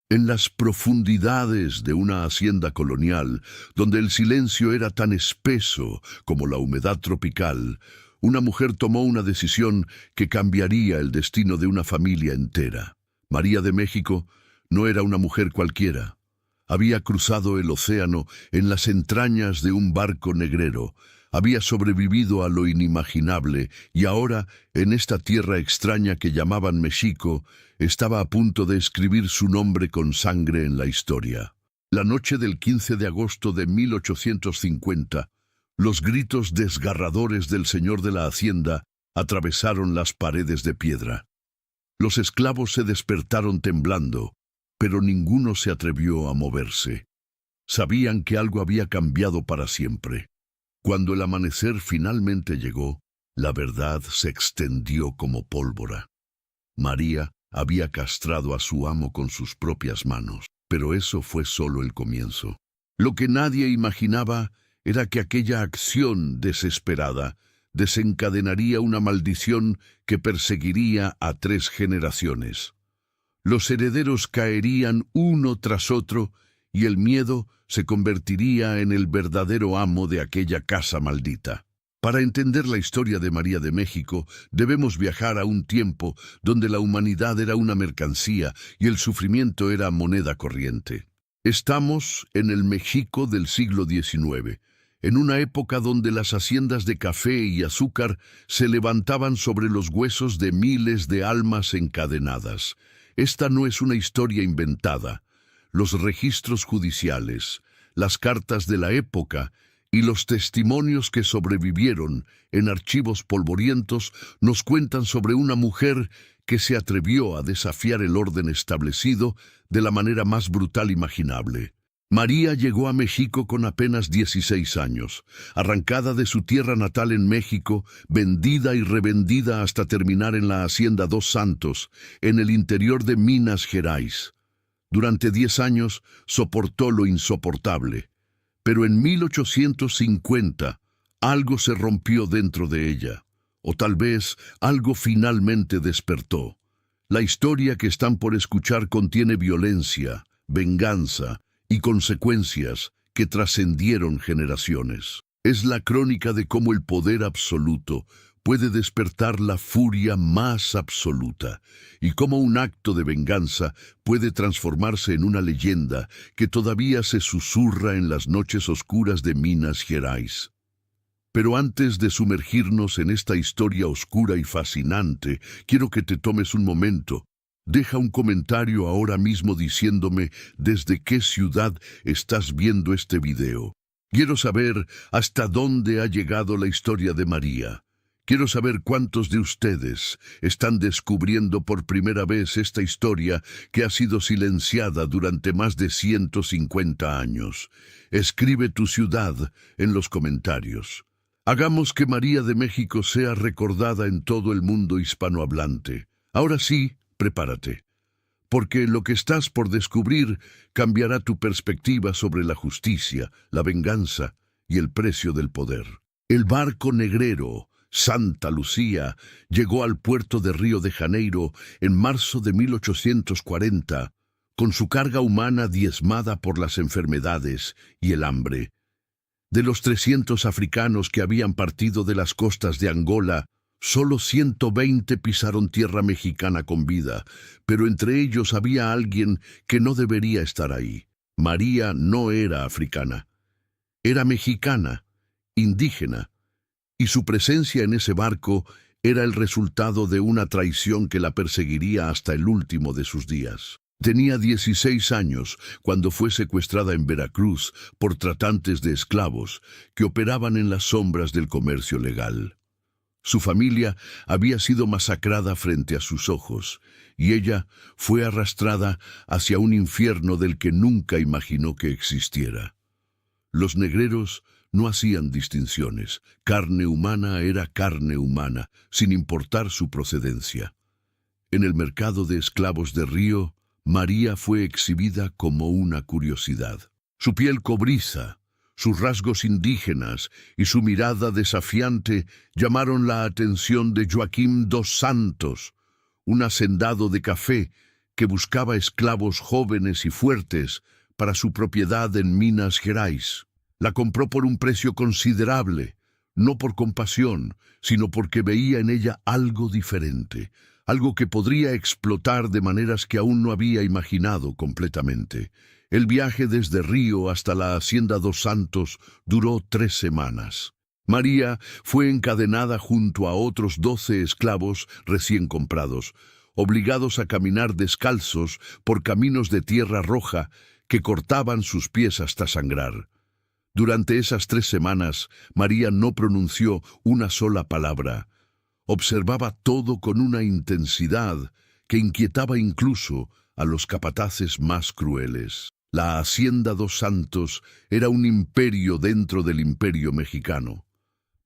En las profundidades de una hacienda colonial, donde el silencio era tan espeso como la humedad tropical, una mujer tomó una decisión que cambiaría el destino de una familia entera. María de México no era una mujer cualquiera. Había cruzado el océano en las entrañas de un barco negrero, había sobrevivido a lo inimaginable y ahora, en esta tierra extraña que llamaban México, estaba a punto de escribir su nombre con sangre en la historia. La noche del 15 de agosto de 1850, los gritos desgarradores del señor de la hacienda atravesaron las paredes de piedra. Los esclavos se despertaron temblando, pero ninguno se atrevió a moverse. Sabían que algo había cambiado para siempre. Cuando el amanecer finalmente llegó, la verdad se extendió como pólvora. María había castrado a su amo con sus propias manos, pero eso fue solo el comienzo. Lo que nadie imaginaba era que aquella acción desesperada desencadenaría una maldición que perseguiría a 3 generaciones. Los herederos caerían uno tras otro y el miedo se convertiría en el verdadero amo de aquella casa maldita. Para entender la historia de María de México, debemos viajar a un tiempo donde la humanidad era una mercancía y el sufrimiento era moneda corriente. Estamos en el México del siglo XIX, en una época donde las haciendas de café y azúcar se levantaban sobre los huesos de miles de almas encadenadas. Esta no es una historia inventada. Los registros judiciales, las cartas de la época y los testimonios que sobrevivieron en archivos polvorientos nos cuentan sobre una mujer que se atrevió a desafiar el orden establecido de la manera más brutal imaginable. María llegó a México con apenas 16 años, arrancada de su tierra natal en México, vendida y revendida hasta terminar en la hacienda Dos Santos, en el interior de Minas Gerais. Durante 10 años soportó lo insoportable, pero en 1850 algo se rompió dentro de ella, o tal vez algo finalmente despertó. La historia que están por escuchar contiene violencia, venganza y consecuencias que trascendieron generaciones. Es la crónica de cómo el poder absoluto puede despertar la furia más absoluta, y cómo un acto de venganza puede transformarse en una leyenda que todavía se susurra en las noches oscuras de Minas Gerais. Pero antes de sumergirnos en esta historia oscura y fascinante, quiero que te tomes un momento. Deja un comentario ahora mismo diciéndome desde qué ciudad estás viendo este video. Quiero saber hasta dónde ha llegado la historia de María. Quiero saber cuántos de ustedes están descubriendo por primera vez esta historia que ha sido silenciada durante más de 150 años. Escribe tu ciudad en los comentarios. Hagamos que María de México sea recordada en todo el mundo hispanohablante. Ahora sí, prepárate, porque lo que estás por descubrir cambiará tu perspectiva sobre la justicia, la venganza y el precio del poder. El barco negrero Santa Lucía llegó al puerto de Río de Janeiro en marzo de 1840, con su carga humana diezmada por las enfermedades y el hambre. De los 300 africanos que habían partido de las costas de Angola, solo 120 pisaron tierra mexicana con vida, pero entre ellos había alguien que no debería estar ahí. María no era africana, era mexicana, indígena, y su presencia en ese barco era el resultado de una traición que la perseguiría hasta el último de sus días. Tenía 16 años cuando fue secuestrada en Veracruz por tratantes de esclavos que operaban en las sombras del comercio legal. Su familia había sido masacrada frente a sus ojos, y ella fue arrastrada hacia un infierno del que nunca imaginó que existiera. Los negreros no hacían distinciones. Carne humana era carne humana, sin importar su procedencia. En el mercado de esclavos de Río, María fue exhibida como una curiosidad. Su piel cobriza, sus rasgos indígenas y su mirada desafiante llamaron la atención de Joaquim dos Santos, un hacendado de café que buscaba esclavos jóvenes y fuertes para su propiedad en Minas Gerais. La compró por un precio considerable, no por compasión, sino porque veía en ella algo diferente, algo que podría explotar de maneras que aún no había imaginado completamente. El viaje desde Río hasta la Hacienda Dos Santos duró 3 semanas. María fue encadenada junto a otros 12 esclavos recién comprados, obligados a caminar descalzos por caminos de tierra roja que cortaban sus pies hasta sangrar. Durante esas 3 semanas, María no pronunció una sola palabra. Observaba todo con una intensidad que inquietaba incluso a los capataces más crueles. La Hacienda Dos Santos era un imperio dentro del imperio mexicano.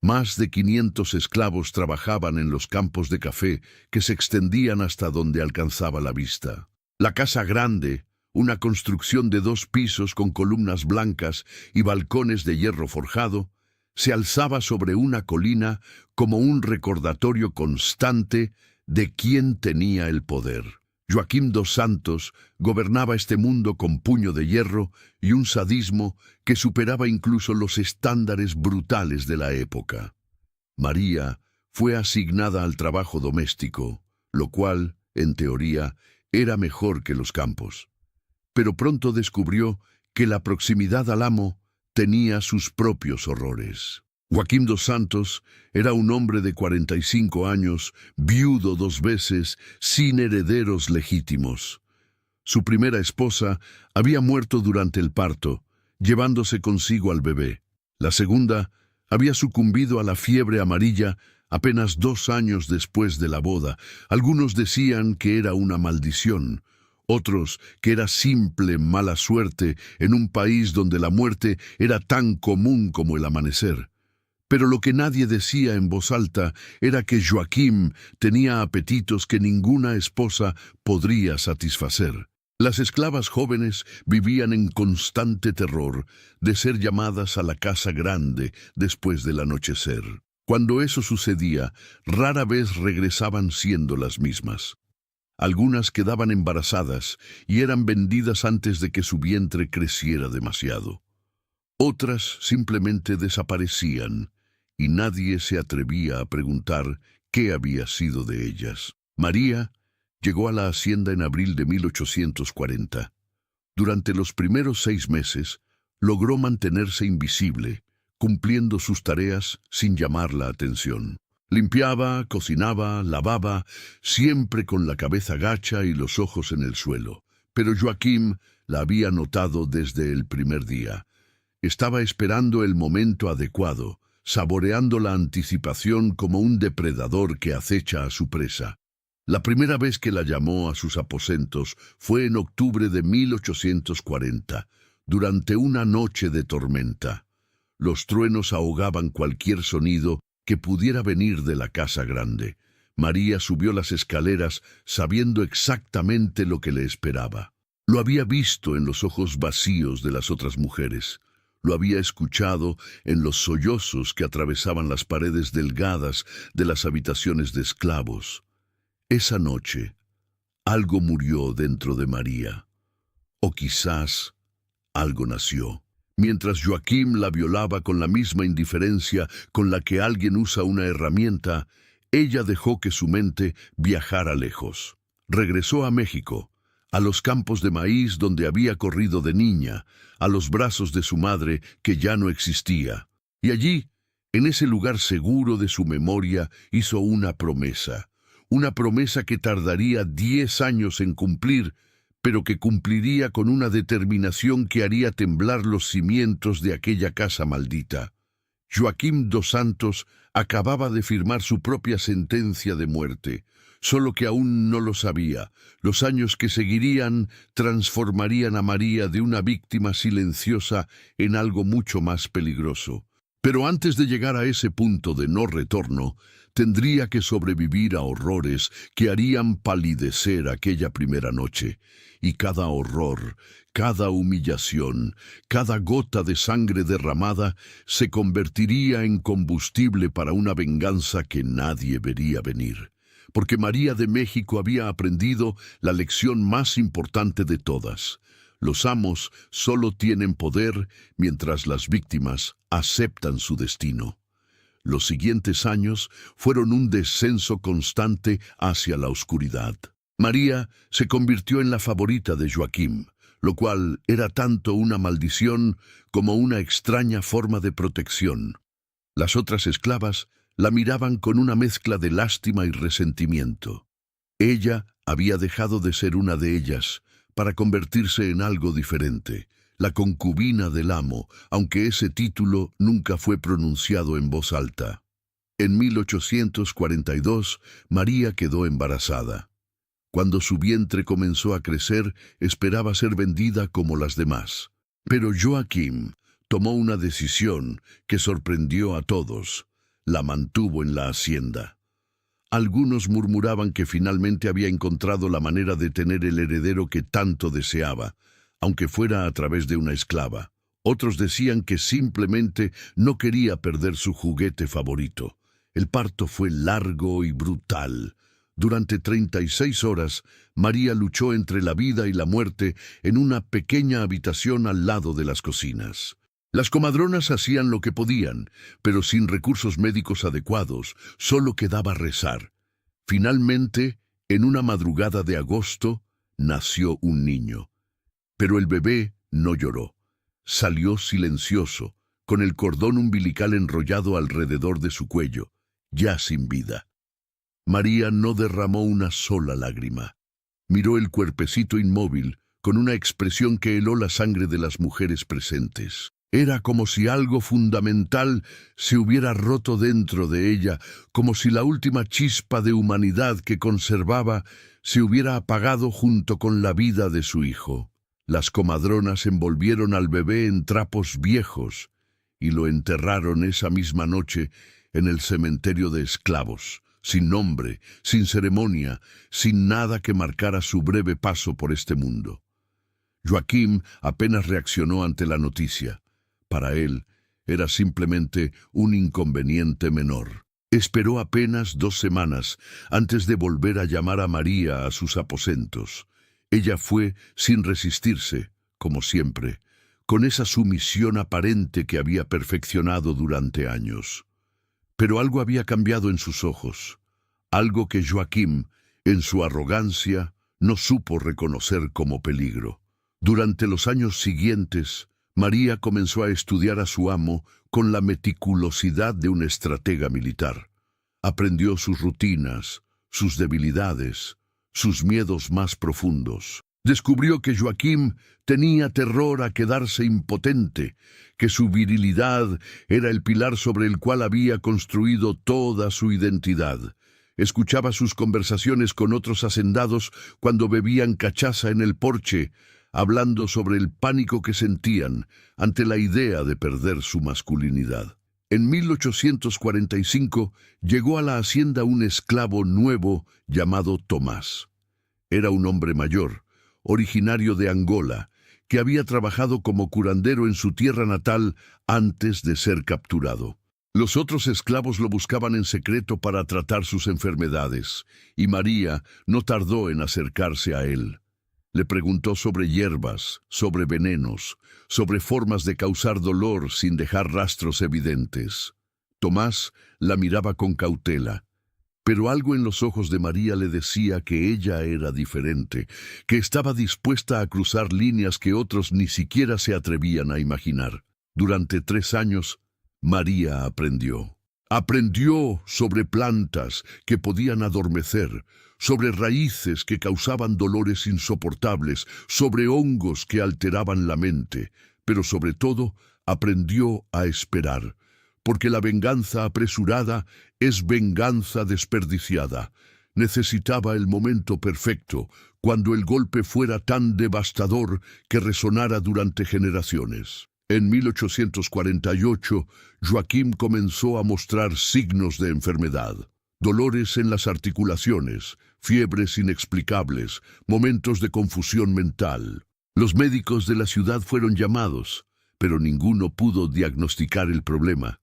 Más de 500 esclavos trabajaban en los campos de café que se extendían hasta donde alcanzaba la vista. La Casa Grande, una construcción de 2 pisos con columnas blancas y balcones de hierro forjado, se alzaba sobre una colina como un recordatorio constante de quién tenía el poder. Joaquim dos Santos gobernaba este mundo con puño de hierro y un sadismo que superaba incluso los estándares brutales de la época. María fue asignada al trabajo doméstico, lo cual, en teoría, era mejor que los campos. Pero pronto descubrió que la proximidad al amo tenía sus propios horrores. Joaquim dos Santos era un hombre de 45 años, viudo 2 veces, sin herederos legítimos. Su primera esposa había muerto durante el parto, llevándose consigo al bebé. La segunda había sucumbido a la fiebre amarilla apenas 2 años después de la boda. Algunos decían que era una maldición, otros que era simple mala suerte en un país donde la muerte era tan común como el amanecer. Pero lo que nadie decía en voz alta era que Joaquim tenía apetitos que ninguna esposa podría satisfacer. Las esclavas jóvenes vivían en constante terror de ser llamadas a la Casa Grande después del anochecer. Cuando eso sucedía, rara vez regresaban siendo las mismas. Algunas quedaban embarazadas y eran vendidas antes de que su vientre creciera demasiado. Otras simplemente desaparecían y nadie se atrevía a preguntar qué había sido de ellas. María llegó a la hacienda en abril de 1840. Durante los primeros 6 meses, logró mantenerse invisible, cumpliendo sus tareas sin llamar la atención. Limpiaba, cocinaba, lavaba, siempre con la cabeza gacha y los ojos en el suelo. Pero Joaquim la había notado desde el primer día. Estaba esperando el momento adecuado, saboreando la anticipación como un depredador que acecha a su presa. La primera vez que la llamó a sus aposentos fue en octubre de 1840, durante una noche de tormenta. Los truenos ahogaban cualquier sonido que pudiera venir de la Casa Grande. María subió las escaleras sabiendo exactamente lo que le esperaba. Lo había visto en los ojos vacíos de las otras mujeres. Lo había escuchado en los sollozos que atravesaban las paredes delgadas de las habitaciones de esclavos. Esa noche, algo murió dentro de María. O quizás algo nació. Mientras Joaquim la violaba con la misma indiferencia con la que alguien usa una herramienta, ella dejó que su mente viajara lejos. Regresó a México, a los campos de maíz donde había corrido de niña, a los brazos de su madre que ya no existía. Y allí, en ese lugar seguro de su memoria, hizo una promesa que tardaría 10 años en cumplir, pero que cumpliría con una determinación que haría temblar los cimientos de aquella casa maldita. Joaquim dos Santos acababa de firmar su propia sentencia de muerte, solo que aún no lo sabía. Los años que seguirían transformarían a María de una víctima silenciosa en algo mucho más peligroso. Pero antes de llegar a ese punto de no retorno, tendría que sobrevivir a horrores que harían palidecer aquella primera noche. Y cada horror, cada humillación, cada gota de sangre derramada se convertiría en combustible para una venganza que nadie vería venir. porque María de México había aprendido la lección más importante de todas. Los amos solo tienen poder mientras las víctimas aceptan su destino. Los siguientes años fueron un descenso constante hacia la oscuridad. María se convirtió en la favorita de Joaquim, lo cual era tanto una maldición como una extraña forma de protección. Las otras esclavas la miraban con una mezcla de lástima y resentimiento. Ella había dejado de ser una de ellas para convertirse en algo diferente, la concubina del amo, aunque ese título nunca fue pronunciado en voz alta. En 1842, María quedó embarazada. Cuando su vientre comenzó a crecer, esperaba ser vendida como las demás. Pero Joaquim tomó una decisión que sorprendió a todos. La mantuvo en la hacienda. Algunos murmuraban que finalmente había encontrado la manera de tener el heredero que tanto deseaba, aunque fuera a través de una esclava. Otros decían que simplemente no quería perder su juguete favorito. El parto fue largo y brutal. Durante 36 horas, María luchó entre la vida y la muerte en una pequeña habitación al lado de las cocinas. Las comadronas hacían lo que podían, pero sin recursos médicos adecuados, solo quedaba rezar. Finalmente, en una madrugada de agosto, nació un niño. Pero el bebé no lloró. Salió silencioso, con el cordón umbilical enrollado alrededor de su cuello, ya sin vida. María no derramó una sola lágrima. Miró el cuerpecito inmóvil, con una expresión que heló la sangre de las mujeres presentes. Era como si algo fundamental se hubiera roto dentro de ella, como si la última chispa de humanidad que conservaba se hubiera apagado junto con la vida de su hijo. Las comadronas envolvieron al bebé en trapos viejos y lo enterraron esa misma noche en el cementerio de esclavos, sin nombre, sin ceremonia, sin nada que marcara su breve paso por este mundo. Joaquim apenas reaccionó ante la noticia. Para él, era simplemente un inconveniente menor. Esperó apenas 2 semanas antes de volver a llamar a María a sus aposentos. Ella fue sin resistirse, como siempre, con esa sumisión aparente que había perfeccionado durante años. Pero algo había cambiado en sus ojos, algo que Joaquim, en su arrogancia, no supo reconocer como peligro. Durante los años siguientes, María comenzó a estudiar a su amo con la meticulosidad de un estratega militar. Aprendió sus rutinas, sus debilidades, sus miedos más profundos. Descubrió que Joaquim tenía terror a quedarse impotente, que su virilidad era el pilar sobre el cual había construido toda su identidad. Escuchaba sus conversaciones con otros hacendados cuando bebían cachaza en el porche, hablando sobre el pánico que sentían ante la idea de perder su masculinidad. En 1845 llegó a la hacienda un esclavo nuevo llamado Tomás. Era un hombre mayor, originario de Angola, que había trabajado como curandero en su tierra natal antes de ser capturado. Los otros esclavos lo buscaban en secreto para tratar sus enfermedades, y María no tardó en acercarse a él. Le preguntó sobre hierbas, sobre venenos, sobre formas de causar dolor sin dejar rastros evidentes. Tomás la miraba con cautela, pero algo en los ojos de María le decía que ella era diferente, que estaba dispuesta a cruzar líneas que otros ni siquiera se atrevían a imaginar. Durante 3 años, María aprendió. Aprendió sobre plantas que podían adormecer, sobre raíces que causaban dolores insoportables, sobre hongos que alteraban la mente, pero sobre todo aprendió a esperar, porque la venganza apresurada es venganza desperdiciada. Necesitaba el momento perfecto, cuando el golpe fuera tan devastador que resonara durante generaciones. En 1848, Joaquim comenzó a mostrar signos de enfermedad. Dolores en las articulaciones, fiebres inexplicables, momentos de confusión mental. Los médicos de la ciudad fueron llamados, pero ninguno pudo diagnosticar el problema.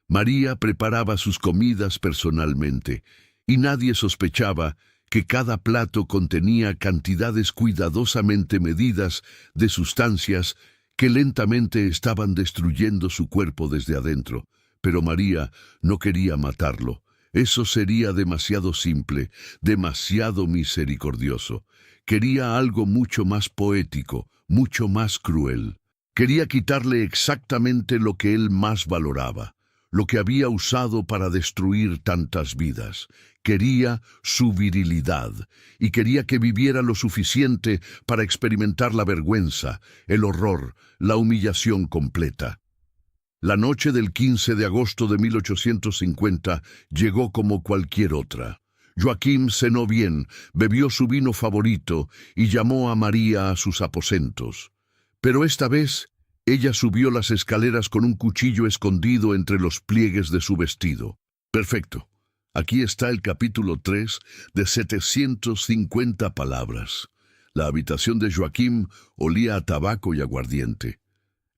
María preparaba sus comidas personalmente, y nadie sospechaba que cada plato contenía cantidades cuidadosamente medidas de sustancias que lentamente estaban destruyendo su cuerpo desde adentro. Pero María no quería matarlo. Eso sería demasiado simple, demasiado misericordioso. Quería algo mucho más poético, mucho más cruel. Quería quitarle exactamente lo que él más valoraba, lo que había usado para destruir tantas vidas. Quería su virilidad, y quería que viviera lo suficiente para experimentar la vergüenza, el horror, la humillación completa. La noche del 15 de agosto de 1850 llegó como cualquier otra. Joaquim cenó bien, bebió su vino favorito y llamó a María a sus aposentos. Pero esta vez, ella subió las escaleras con un cuchillo escondido entre los pliegues de su vestido. Perfecto. Aquí está el capítulo 3 de 750 palabras. La habitación de Joaquim olía a tabaco y aguardiente.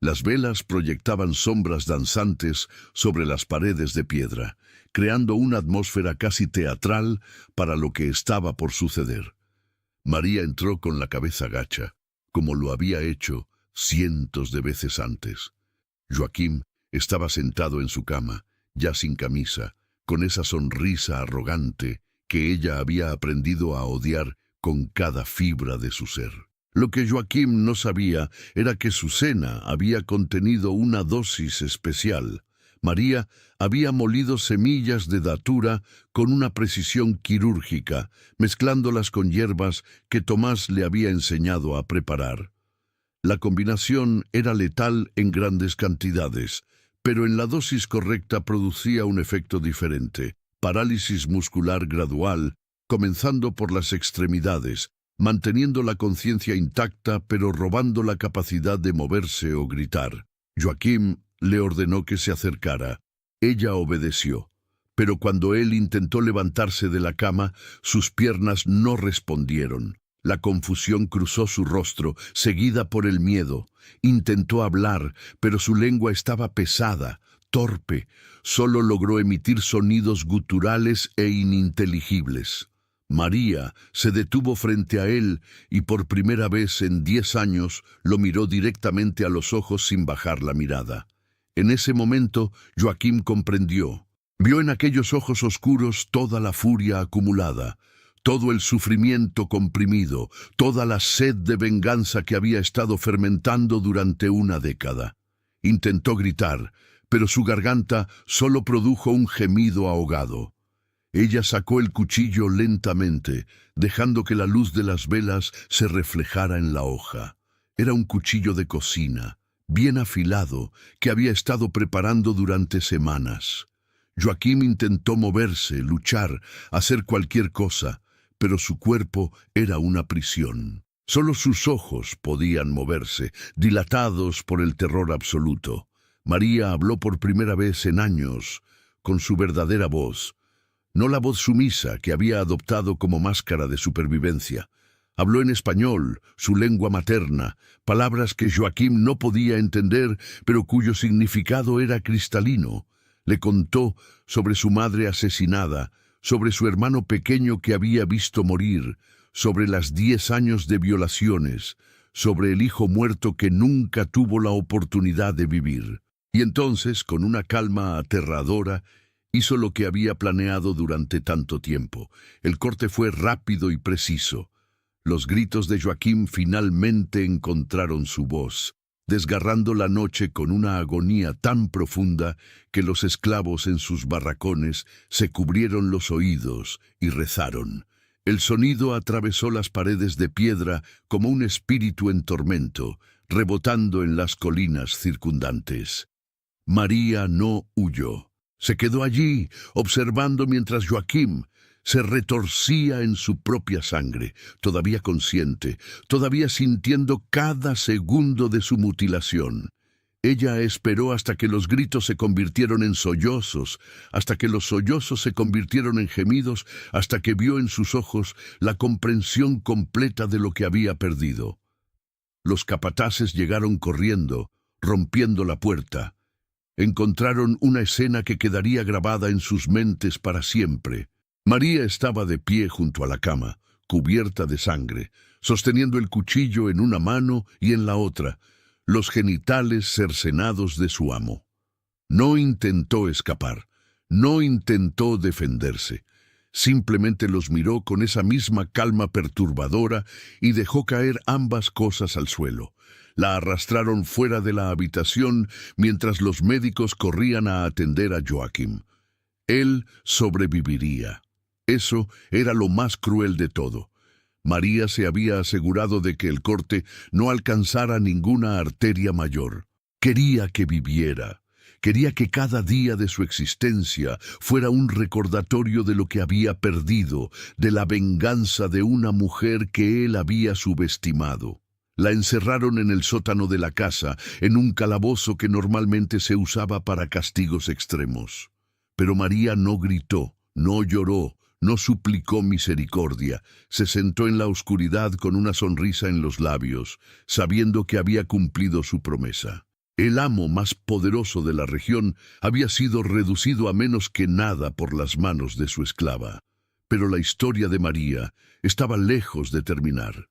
Las velas proyectaban sombras danzantes sobre las paredes de piedra, creando una atmósfera casi teatral para lo que estaba por suceder. María entró con la cabeza gacha, como lo había hecho cientos de veces antes. Joaquim estaba sentado en su cama, ya sin camisa, con esa sonrisa arrogante que ella había aprendido a odiar con cada fibra de su ser. Lo que Joaquim no sabía era que su cena había contenido una dosis especial. María había molido semillas de datura con una precisión quirúrgica, mezclándolas con hierbas que Tomás le había enseñado a preparar. La combinación era letal en grandes cantidades, pero en la dosis correcta producía un efecto diferente: parálisis muscular gradual, comenzando por las extremidades, manteniendo la conciencia intacta pero robando la capacidad de moverse o gritar. Joaquim le ordenó que se acercara. Ella obedeció, pero cuando él intentó levantarse de la cama, sus piernas no respondieron. La confusión cruzó su rostro, seguida por el miedo. Intentó hablar, pero su lengua estaba pesada, torpe. Solo logró emitir sonidos guturales e ininteligibles. María se detuvo frente a él y por primera vez en 10 años lo miró directamente a los ojos sin bajar la mirada. En ese momento, Joaquim comprendió. Vio en aquellos ojos oscuros toda la furia acumulada, todo el sufrimiento comprimido, toda la sed de venganza que había estado fermentando durante una década. Intentó gritar, pero su garganta solo produjo un gemido ahogado. Ella sacó el cuchillo lentamente, dejando que la luz de las velas se reflejara en la hoja. Era un cuchillo de cocina, bien afilado, que había estado preparando durante semanas. Joaquim intentó moverse, luchar, hacer cualquier cosa, pero su cuerpo era una prisión. Solo sus ojos podían moverse, dilatados por el terror absoluto. María habló por primera vez en años, con su verdadera voz. No la voz sumisa que había adoptado como máscara de supervivencia. Habló en español, su lengua materna, palabras que Joaquim no podía entender, pero cuyo significado era cristalino. Le contó sobre su madre asesinada, sobre su hermano pequeño que había visto morir, sobre las 10 años de violaciones, sobre el hijo muerto que nunca tuvo la oportunidad de vivir. Y entonces, con una calma aterradora, hizo lo que había planeado durante tanto tiempo. El corte fue rápido y preciso. Los gritos de Joaquim finalmente encontraron su voz, desgarrando la noche con una agonía tan profunda que los esclavos en sus barracones se cubrieron los oídos y rezaron. El sonido atravesó las paredes de piedra como un espíritu en tormento, rebotando en las colinas circundantes. María no huyó. Se quedó allí, observando mientras Joaquim se retorcía en su propia sangre, todavía consciente, todavía sintiendo cada segundo de su mutilación. Ella esperó hasta que los gritos se convirtieron en sollozos, hasta que los sollozos se convirtieron en gemidos, hasta que vio en sus ojos la comprensión completa de lo que había perdido. Los capataces llegaron corriendo, rompiendo la puerta. Encontraron una escena que quedaría grabada en sus mentes para siempre. María estaba de pie junto a la cama, cubierta de sangre, sosteniendo el cuchillo en una mano y en la otra, los genitales cercenados de su amo. No intentó escapar, no intentó defenderse. Simplemente los miró con esa misma calma perturbadora y dejó caer ambas cosas al suelo. La arrastraron fuera de la habitación mientras los médicos corrían a atender a Joaquim. Él sobreviviría. Eso era lo más cruel de todo. María se había asegurado de que el corte no alcanzara ninguna arteria mayor. Quería que viviera. Quería que cada día de su existencia fuera un recordatorio de lo que había perdido, de la venganza de una mujer que él había subestimado. La encerraron en el sótano de la casa, en un calabozo que normalmente se usaba para castigos extremos. Pero María no gritó, no lloró, no suplicó misericordia. Se sentó en la oscuridad con una sonrisa en los labios, sabiendo que había cumplido su promesa. El amo más poderoso de la región había sido reducido a menos que nada por las manos de su esclava. Pero la historia de María estaba lejos de terminar,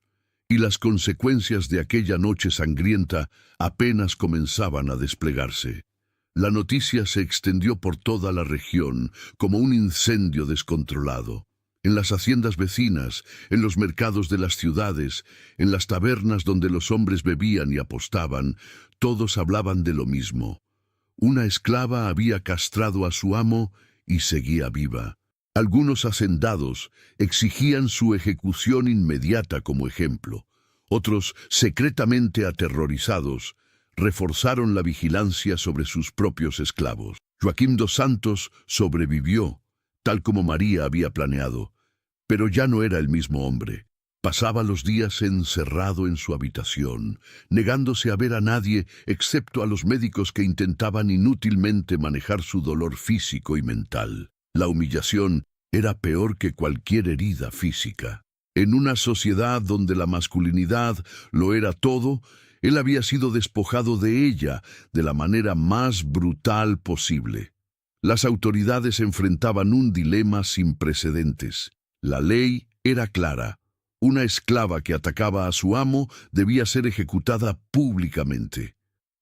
y las consecuencias de aquella noche sangrienta apenas comenzaban a desplegarse. La noticia se extendió por toda la región como un incendio descontrolado. En las haciendas vecinas, en los mercados de las ciudades, en las tabernas donde los hombres bebían y apostaban, todos hablaban de lo mismo. Una esclava había castrado a su amo y seguía viva. Algunos hacendados exigían su ejecución inmediata como ejemplo. Otros, secretamente aterrorizados, reforzaron la vigilancia sobre sus propios esclavos. Joaquim dos Santos sobrevivió, tal como María había planeado, pero ya no era el mismo hombre. Pasaba los días encerrado en su habitación, negándose a ver a nadie excepto a los médicos que intentaban inútilmente manejar su dolor físico y mental. La humillación era peor que cualquier herida física. En una sociedad donde la masculinidad lo era todo, él había sido despojado de ella de la manera más brutal posible. Las autoridades enfrentaban un dilema sin precedentes. La ley era clara. Una esclava que atacaba a su amo debía ser ejecutada públicamente.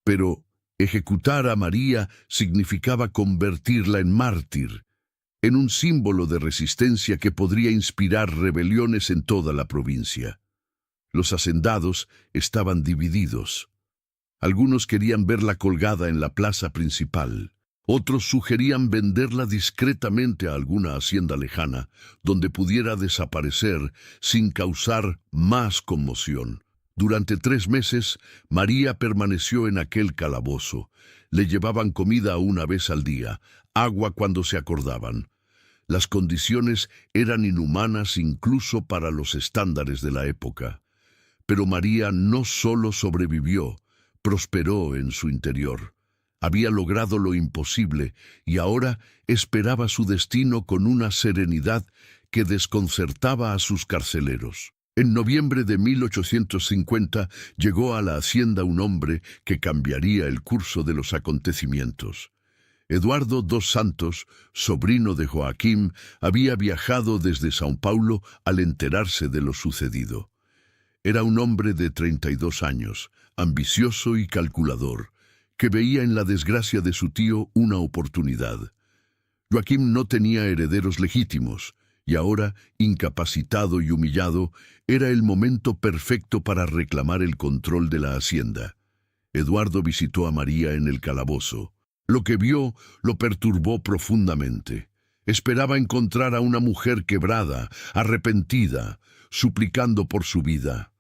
Pero ejecutar a María significaba convertirla en mártir, en un símbolo de resistencia que podría inspirar rebeliones en toda la provincia. Los hacendados estaban divididos. Algunos querían verla colgada en la plaza principal. Otros sugerían venderla discretamente a alguna hacienda lejana, donde pudiera desaparecer sin causar más conmoción. Durante 3 meses, María permaneció en aquel calabozo. Le llevaban comida una vez al día, agua cuando se acordaban. Las condiciones eran inhumanas incluso para los estándares de la época. Pero María no solo sobrevivió, prosperó en su interior. Había logrado lo imposible y ahora esperaba su destino con una serenidad que desconcertaba a sus carceleros. En noviembre de 1850 llegó a la hacienda un hombre que cambiaría el curso de los acontecimientos. Eduardo dos Santos, sobrino de Joaquim, había viajado desde São Paulo al enterarse de lo sucedido. Era un hombre de 32 años, ambicioso y calculador, que veía en la desgracia de su tío una oportunidad. Joaquim no tenía herederos legítimos, y ahora, incapacitado y humillado, era el momento perfecto para reclamar el control de la hacienda. Eduardo visitó a María en el calabozo. Lo que vio lo perturbó profundamente. Esperaba encontrar a una mujer quebrada, arrepentida, suplicando por su vida.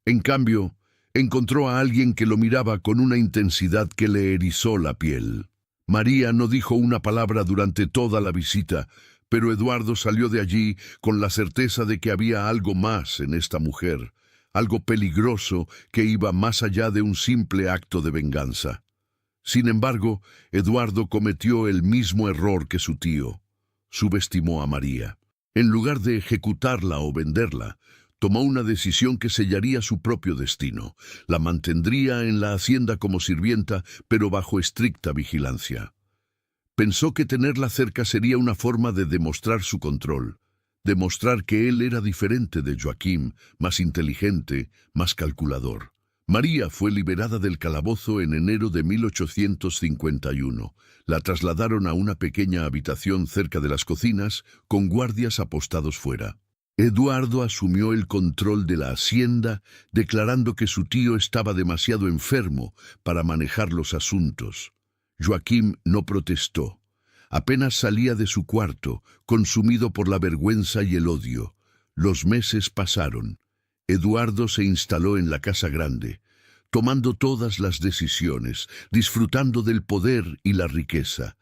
En cambio, encontró a alguien que lo miraba con una intensidad que le erizó la piel. María no dijo una palabra durante toda la visita, pero Eduardo salió de allí con la certeza de que había algo más en esta mujer, algo peligroso que iba más allá de un simple acto de venganza. Sin embargo, Eduardo cometió el mismo error que su tío. Subestimó a María. En lugar de ejecutarla o venderla, tomó una decisión que sellaría su propio destino. La mantendría en la hacienda como sirvienta, pero bajo estricta vigilancia. Pensó que tenerla cerca sería una forma de demostrar su control, demostrar que él era diferente de Joaquim, más inteligente, más calculador. María fue liberada del calabozo en enero de 1851. La trasladaron a una pequeña habitación cerca de las cocinas, con guardias apostados fuera. Eduardo asumió el control de la hacienda, declarando que su tío estaba demasiado enfermo para manejar los asuntos. Joaquim no protestó. Apenas salía de su cuarto, consumido por la vergüenza y el odio. Los meses pasaron. Eduardo se instaló en la casa grande, tomando todas las decisiones, disfrutando del poder y la riqueza.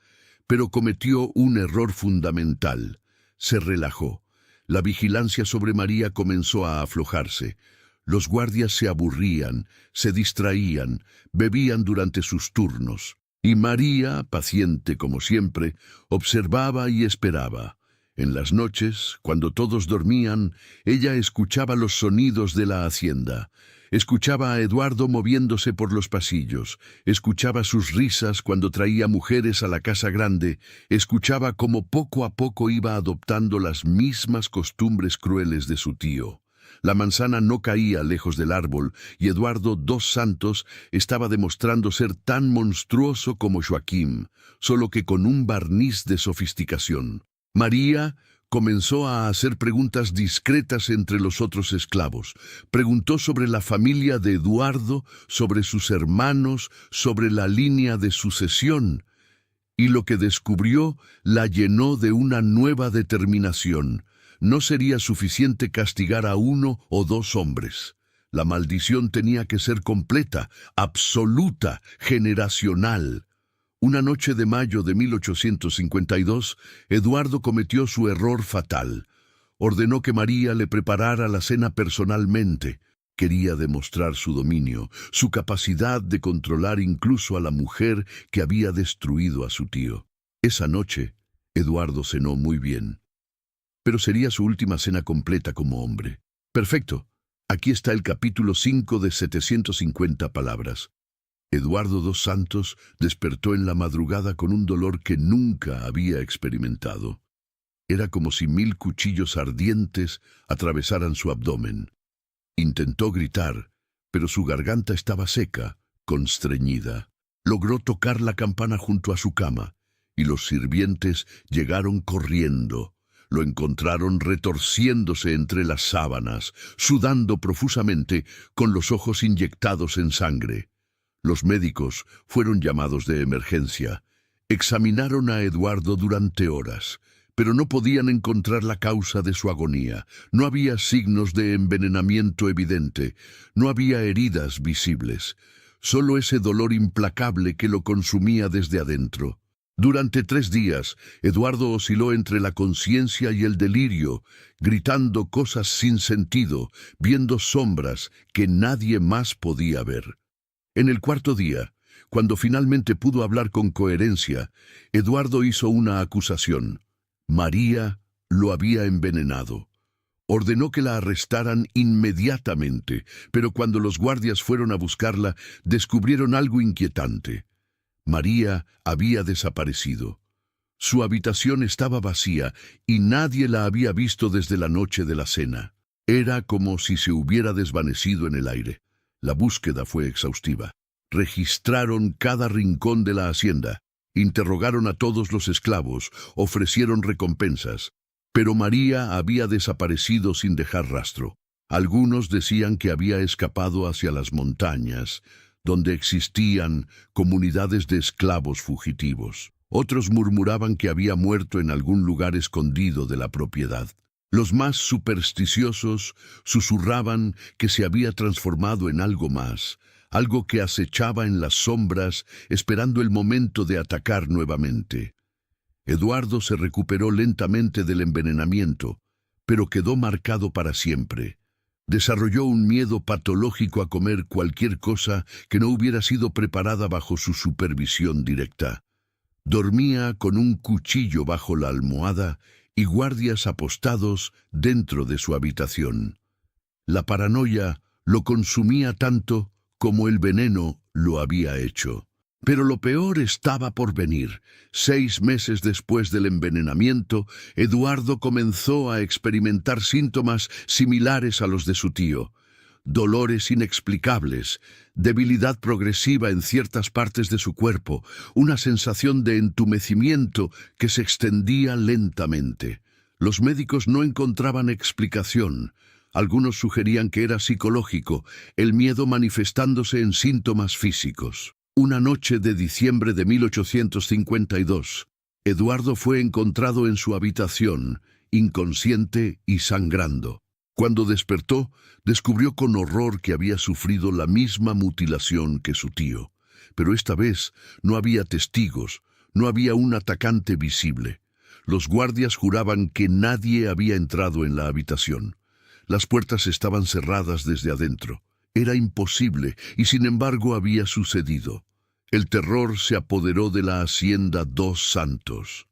Pero cometió un error fundamental. Se relajó. La vigilancia sobre María comenzó a aflojarse. Los guardias se aburrían, se distraían, bebían durante sus turnos. Y María, paciente como siempre, observaba y esperaba. En las noches, cuando todos dormían, ella escuchaba los sonidos de la hacienda. Escuchaba a Eduardo moviéndose por los pasillos. Escuchaba sus risas cuando traía mujeres a la casa grande. Escuchaba cómo poco a poco iba adoptando las mismas costumbres crueles de su tío. La manzana no caía lejos del árbol y Eduardo dos Santos estaba demostrando ser tan monstruoso como Joaquim, solo que con un barniz de sofisticación. María comenzó a hacer preguntas discretas entre los otros esclavos. Preguntó sobre la familia de Eduardo, sobre sus hermanos, sobre la línea de sucesión. Y lo que descubrió la llenó de una nueva determinación. No sería suficiente castigar a uno o dos hombres. La maldición tenía que ser completa, absoluta, generacional. Una noche de mayo de 1852, Eduardo cometió su error fatal. Ordenó que María le preparara la cena personalmente. Quería demostrar su dominio, su capacidad de controlar incluso a la mujer que había destruido a su tío. Esa noche, Eduardo cenó muy bien. Pero sería su última cena completa como hombre. Perfecto. Aquí está el capítulo 5 de 750 palabras. Eduardo dos Santos despertó en la madrugada con un dolor que nunca había experimentado. Era como si 1000 cuchillos ardientes atravesaran su abdomen. Intentó gritar, pero su garganta estaba seca, constreñida. Logró tocar la campana junto a su cama, y los sirvientes llegaron corriendo. Lo encontraron retorciéndose entre las sábanas, sudando profusamente, con los ojos inyectados en sangre. Los médicos fueron llamados de emergencia. Examinaron a Eduardo durante horas, pero no podían encontrar la causa de su agonía. No había signos de envenenamiento evidente, no había heridas visibles, solo ese dolor implacable que lo consumía desde adentro. Durante 3 días, Eduardo osciló entre la conciencia y el delirio, gritando cosas sin sentido, viendo sombras que nadie más podía ver. En el 4.º día, cuando finalmente pudo hablar con coherencia, Eduardo hizo una acusación. María lo había envenenado. Ordenó que la arrestaran inmediatamente, pero cuando los guardias fueron a buscarla, descubrieron algo inquietante. María había desaparecido. Su habitación estaba vacía y nadie la había visto desde la noche de la cena. Era como si se hubiera desvanecido en el aire. La búsqueda fue exhaustiva. Registraron cada rincón de la hacienda, interrogaron a todos los esclavos, ofrecieron recompensas. Pero María había desaparecido sin dejar rastro. Algunos decían que había escapado hacia las montañas, donde existían comunidades de esclavos fugitivos. Otros murmuraban que había muerto en algún lugar escondido de la propiedad. Los más supersticiosos susurraban que se había transformado en algo más, algo que acechaba en las sombras, esperando el momento de atacar nuevamente. Eduardo se recuperó lentamente del envenenamiento, pero quedó marcado para siempre. Desarrolló un miedo patológico a comer cualquier cosa que no hubiera sido preparada bajo su supervisión directa. Dormía con un cuchillo bajo la almohada y guardias apostados dentro de su habitación. La paranoia lo consumía tanto como el veneno lo había hecho. Pero lo peor estaba por venir. 6 meses después del envenenamiento, Eduardo comenzó a experimentar síntomas similares a los de su tío. Dolores inexplicables, debilidad progresiva en ciertas partes de su cuerpo, una sensación de entumecimiento que se extendía lentamente. Los médicos no encontraban explicación. Algunos sugerían que era psicológico, el miedo manifestándose en síntomas físicos. Una noche de diciembre de 1852, Eduardo fue encontrado en su habitación, inconsciente y sangrando. Cuando despertó, descubrió con horror que había sufrido la misma mutilación que su tío. Pero esta vez no había testigos, no había un atacante visible. Los guardias juraban que nadie había entrado en la habitación. Las puertas estaban cerradas desde adentro. Era imposible, y sin embargo había sucedido. El terror se apoderó de la hacienda Dos Santos.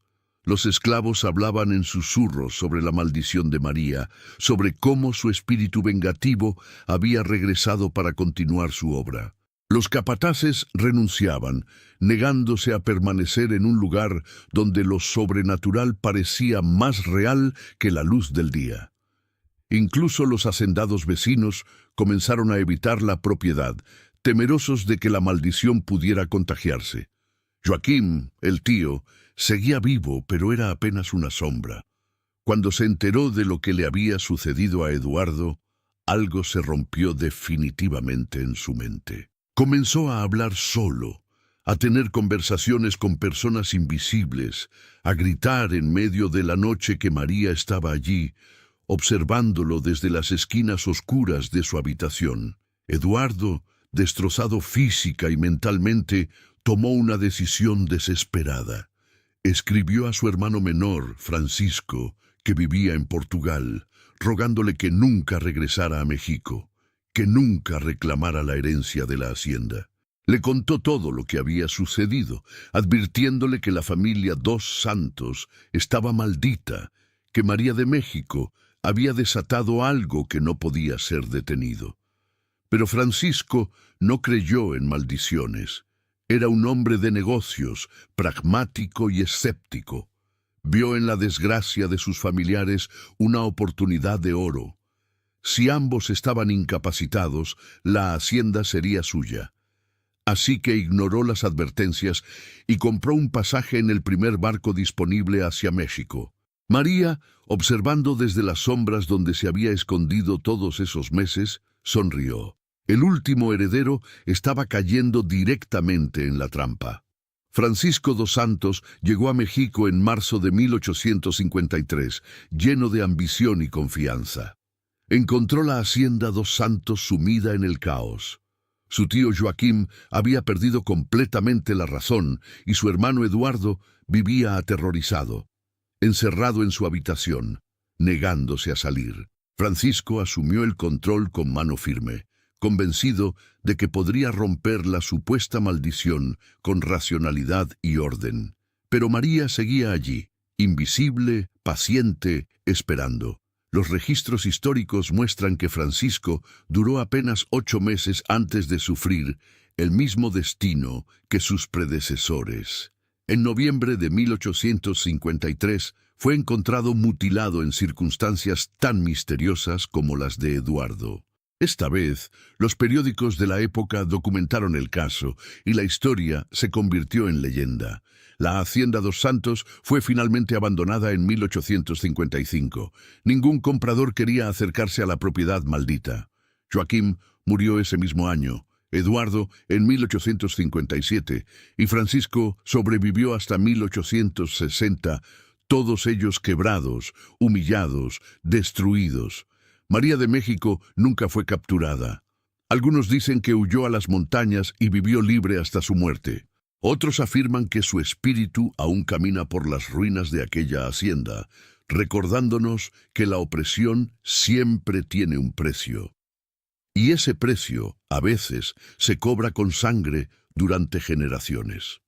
Los esclavos hablaban en susurros sobre la maldición de María, sobre cómo su espíritu vengativo había regresado para continuar su obra. Los capataces renunciaban, negándose a permanecer en un lugar donde lo sobrenatural parecía más real que la luz del día. Incluso los hacendados vecinos comenzaron a evitar la propiedad, temerosos de que la maldición pudiera contagiarse. Joaquín, el tío, seguía vivo, pero era apenas una sombra. Cuando se enteró de lo que le había sucedido a Eduardo, algo se rompió definitivamente en su mente. Comenzó a hablar solo, a tener conversaciones con personas invisibles, a gritar en medio de la noche que María estaba allí, observándolo desde las esquinas oscuras de su habitación. Eduardo, destrozado física y mentalmente, tomó una decisión desesperada. Escribió a su hermano menor, Francisco, que vivía en Portugal, rogándole que nunca regresara a México, que nunca reclamara la herencia de la hacienda. Le contó todo lo que había sucedido, advirtiéndole que la familia Dos Santos estaba maldita, que María de México había desatado algo que no podía ser detenido. Pero Francisco no creyó en maldiciones. Era un hombre de negocios, pragmático y escéptico. Vio en la desgracia de sus familiares una oportunidad de oro. Si ambos estaban incapacitados, la hacienda sería suya. Así que ignoró las advertencias y compró un pasaje en el primer barco disponible hacia México. María, observando desde las sombras donde se había escondido todos esos meses, sonrió. El último heredero estaba cayendo directamente en la trampa. Francisco dos Santos llegó a México en marzo de 1853, lleno de ambición y confianza. Encontró la hacienda Dos Santos sumida en el caos. Su tío Joaquín había perdido completamente la razón y su hermano Eduardo vivía aterrorizado, encerrado en su habitación, negándose a salir. Francisco asumió el control con mano firme, convencido de que podría romper la supuesta maldición con racionalidad y orden. Pero María seguía allí, invisible, paciente, esperando. Los registros históricos muestran que Francisco duró apenas 8 meses antes de sufrir el mismo destino que sus predecesores. En noviembre de 1853 fue encontrado mutilado en circunstancias tan misteriosas como las de Eduardo. Esta vez, los periódicos de la época documentaron el caso y la historia se convirtió en leyenda. La hacienda Dos Santos fue finalmente abandonada en 1855. Ningún comprador quería acercarse a la propiedad maldita. Joaquín murió ese mismo año, Eduardo en 1857 y Francisco sobrevivió hasta 1860, todos ellos quebrados, humillados, destruidos. María de México nunca fue capturada. Algunos dicen que huyó a las montañas y vivió libre hasta su muerte. Otros afirman que su espíritu aún camina por las ruinas de aquella hacienda, recordándonos que la opresión siempre tiene un precio. Y ese precio, a veces, se cobra con sangre durante generaciones.